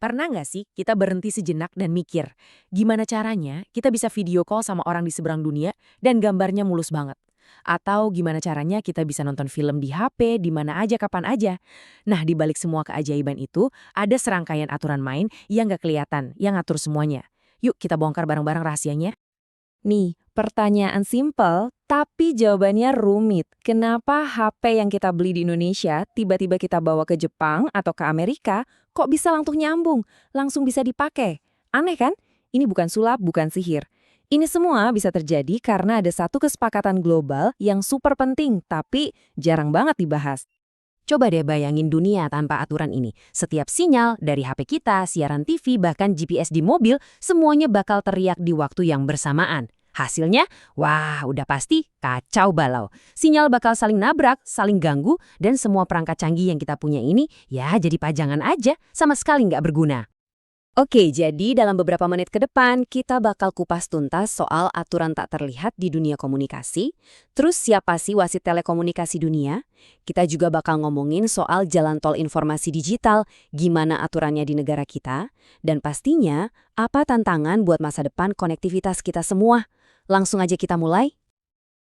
Pernah nggak sih kita berhenti sejenak dan mikir, gimana caranya kita bisa video call sama orang di seberang dunia dan gambarnya mulus banget? Atau gimana caranya kita bisa nonton film di HP di mana aja kapan aja? Nah, di balik semua keajaiban itu, ada serangkaian aturan main yang nggak kelihatan, yang ngatur semuanya. Yuk kita bongkar bareng-bareng rahasianya. Nih, pertanyaan simpel, tapi jawabannya rumit. Kenapa HP yang kita beli di Indonesia tiba-tiba kita bawa ke Jepang atau ke Amerika, kok bisa langsung nyambung, langsung bisa dipakai? Aneh kan? Ini bukan sulap, bukan sihir. Ini semua bisa terjadi karena ada satu kesepakatan global yang super penting, tapi jarang banget dibahas. Coba deh bayangin dunia tanpa aturan ini. Setiap sinyal dari HP kita, siaran TV, bahkan GPS di mobil, semuanya bakal teriak di waktu yang bersamaan. Hasilnya, wah udah pasti kacau balau. Sinyal bakal saling nabrak, saling ganggu, dan semua perangkat canggih yang kita punya ini ya jadi pajangan aja, sama sekali nggak berguna. Oke, jadi dalam beberapa menit ke depan, kita bakal kupas tuntas soal aturan tak terlihat di dunia komunikasi. Terus siapa sih wasit telekomunikasi dunia? Kita juga bakal ngomongin soal jalan tol informasi digital, gimana aturannya di negara kita. Dan pastinya, apa tantangan buat masa depan konektivitas kita semua. Langsung aja kita mulai.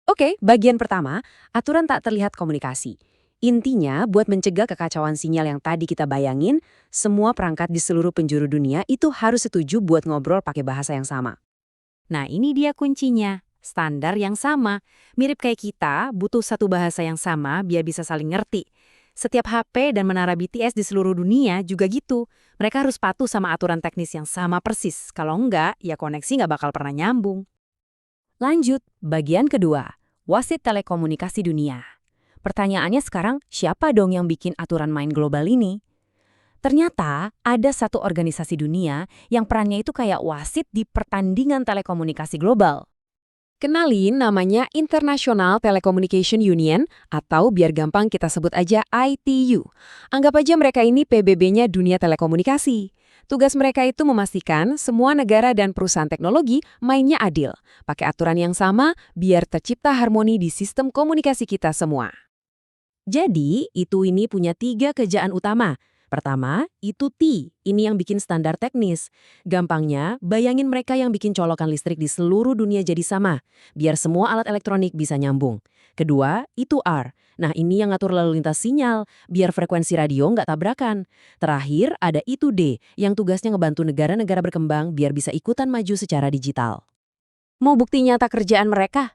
Oke, bagian pertama, aturan tak terlihat komunikasi. Intinya, buat mencegah kekacauan sinyal yang tadi kita bayangin, semua perangkat di seluruh penjuru dunia itu harus setuju buat ngobrol pakai bahasa yang sama. Nah, ini dia kuncinya. Standar yang sama. Mirip kayak kita, butuh satu bahasa yang sama biar bisa saling ngerti. Setiap HP dan menara BTS di seluruh dunia juga gitu. Mereka harus patuh sama aturan teknis yang sama persis. Kalau enggak, ya koneksi nggak bakal pernah nyambung. Lanjut, bagian kedua. Wasit telekomunikasi dunia. Pertanyaannya sekarang, siapa dong yang bikin aturan main global ini? Ternyata ada satu organisasi dunia yang perannya itu kayak wasit di pertandingan telekomunikasi global. Kenalin, namanya International Telecommunication Union, atau biar gampang kita sebut aja ITU. Anggap aja mereka ini PBB-nya dunia telekomunikasi. Tugas mereka itu memastikan semua negara dan perusahaan teknologi mainnya adil, pakai aturan yang sama biar tercipta harmoni di sistem komunikasi kita semua. Jadi, ini punya 3 kerjaan utama. Pertama, itu T. Ini yang bikin standar teknis. Gampangnya, bayangin mereka yang bikin colokan listrik di seluruh dunia jadi sama, biar semua alat elektronik bisa nyambung. Kedua, itu R. Nah, ini yang ngatur lalu lintas sinyal, biar frekuensi radio nggak tabrakan. Terakhir, ada itu D, yang tugasnya ngebantu negara-negara berkembang biar bisa ikutan maju secara digital. Mau bukti nyata kerjaan mereka?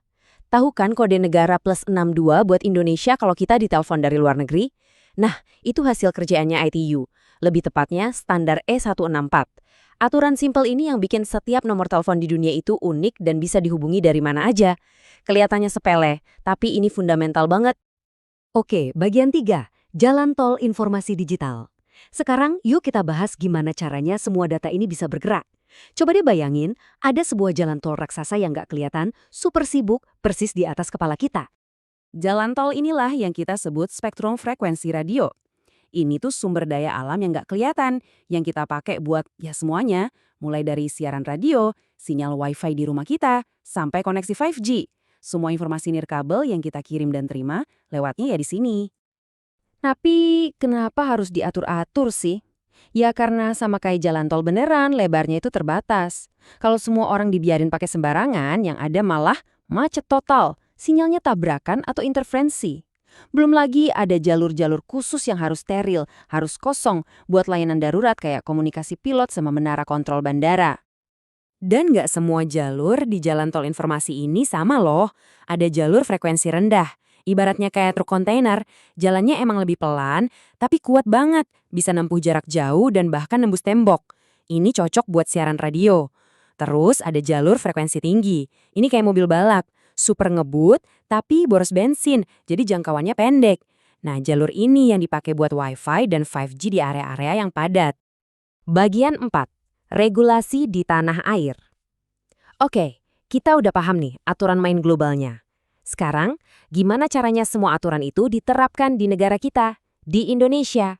Tahu kan kode negara +62 buat Indonesia kalau kita ditelepon dari luar negeri? Nah, itu hasil kerjaannya ITU. Lebih tepatnya standar E164. Aturan simpel ini yang bikin setiap nomor telepon di dunia itu unik dan bisa dihubungi dari mana aja. Kelihatannya sepele, tapi ini fundamental banget. Oke, bagian 3, jalan tol informasi digital. Sekarang yuk kita bahas gimana caranya semua data ini bisa bergerak. Coba deh bayangin, ada sebuah jalan tol raksasa yang nggak kelihatan, super sibuk, persis di atas kepala kita. Jalan tol inilah yang kita sebut spektrum frekuensi radio. Ini tuh sumber daya alam yang nggak kelihatan, yang kita pakai buat ya semuanya, mulai dari siaran radio, sinyal Wi-Fi di rumah kita, sampai koneksi 5G. Semua informasi nirkabel yang kita kirim dan terima, lewatnya ya di sini. Tapi kenapa harus diatur-atur sih? Ya karena sama kayak jalan tol beneran, lebarnya itu terbatas. Kalau semua orang dibiarin pakai sembarangan, yang ada malah macet total, sinyalnya tabrakan atau interferensi. Belum lagi ada jalur-jalur khusus yang harus steril, harus kosong buat layanan darurat kayak komunikasi pilot sama menara kontrol bandara. Dan nggak semua jalur di jalan tol informasi ini sama loh. Ada jalur frekuensi rendah. Ibaratnya kayak truk kontainer, jalannya emang lebih pelan, tapi kuat banget. Bisa nempuh jarak jauh dan bahkan nembus tembok. Ini cocok buat siaran radio. Terus ada jalur frekuensi tinggi. Ini kayak mobil balap. Super ngebut, tapi boros bensin, jadi jangkauannya pendek. Nah, jalur ini yang dipakai buat Wi-Fi dan 5G di area-area yang padat. Bagian 4. Regulasi di tanah air. Oke, kita udah paham nih aturan main globalnya. Sekarang, gimana caranya semua aturan itu diterapkan di negara kita, di Indonesia?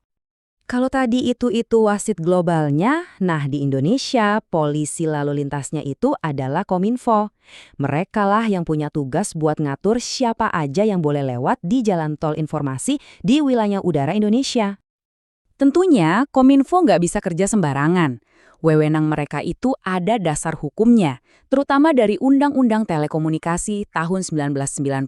Kalau tadi itu wasit globalnya, nah di Indonesia, polisi lalu lintasnya itu adalah Kominfo. Mereka lah yang punya tugas buat ngatur siapa aja yang boleh lewat di jalan tol informasi di wilayah udara Indonesia. Tentunya, Kominfo nggak bisa kerja sembarangan. Wewenang mereka itu ada dasar hukumnya, terutama dari Undang-Undang Telekomunikasi tahun 1999.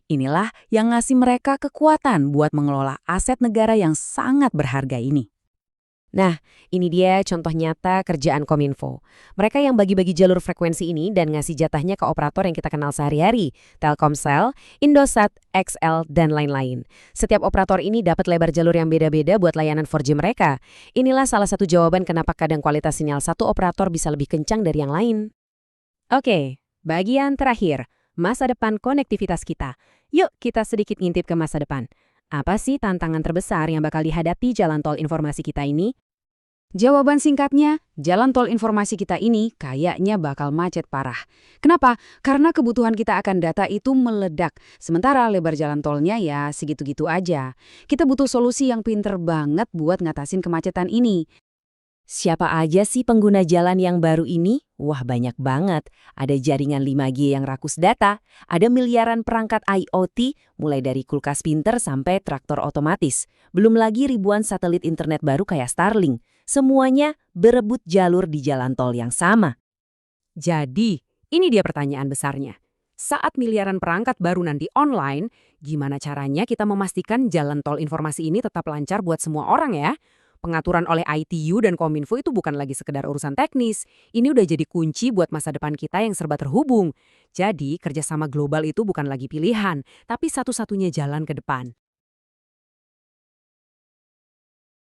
Inilah yang ngasih mereka kekuatan buat mengelola aset negara yang sangat berharga ini. Nah, ini dia contoh nyata kerjaan Kominfo. Mereka yang bagi-bagi jalur frekuensi ini dan ngasih jatahnya ke operator yang kita kenal sehari-hari, Telkomsel, Indosat, XL, dan lain-lain. Setiap operator ini dapat lebar jalur yang beda-beda buat layanan 4G mereka. Inilah salah satu jawaban kenapa kadang kualitas sinyal satu operator bisa lebih kencang dari yang lain. Oke, bagian terakhir, masa depan konektivitas kita. Yuk kita sedikit ngintip ke masa depan. Apa sih tantangan terbesar yang bakal dihadapi jalan tol informasi kita ini? Jawaban singkatnya, jalan tol informasi kita ini kayaknya bakal macet parah. Kenapa? Karena kebutuhan kita akan data itu meledak, sementara lebar jalan tolnya ya segitu-gitu aja. Kita butuh solusi yang pinter banget buat ngatasin kemacetan ini. Siapa aja sih pengguna jalan yang baru ini? Wah, banyak banget. Ada jaringan 5G yang rakus data, ada miliaran perangkat IoT, mulai dari kulkas pinter sampai traktor otomatis. Belum lagi ribuan satelit internet baru kayak Starlink. Semuanya berebut jalur di jalan tol yang sama. Jadi, ini dia pertanyaan besarnya. Saat miliaran perangkat baru nanti online, gimana caranya kita memastikan jalan tol informasi ini tetap lancar buat semua orang ya? Pengaturan oleh ITU dan Kominfo itu bukan lagi sekedar urusan teknis. Ini udah jadi kunci buat masa depan kita yang serba terhubung. Jadi, kerjasama global itu bukan lagi pilihan, tapi satu-satunya jalan ke depan.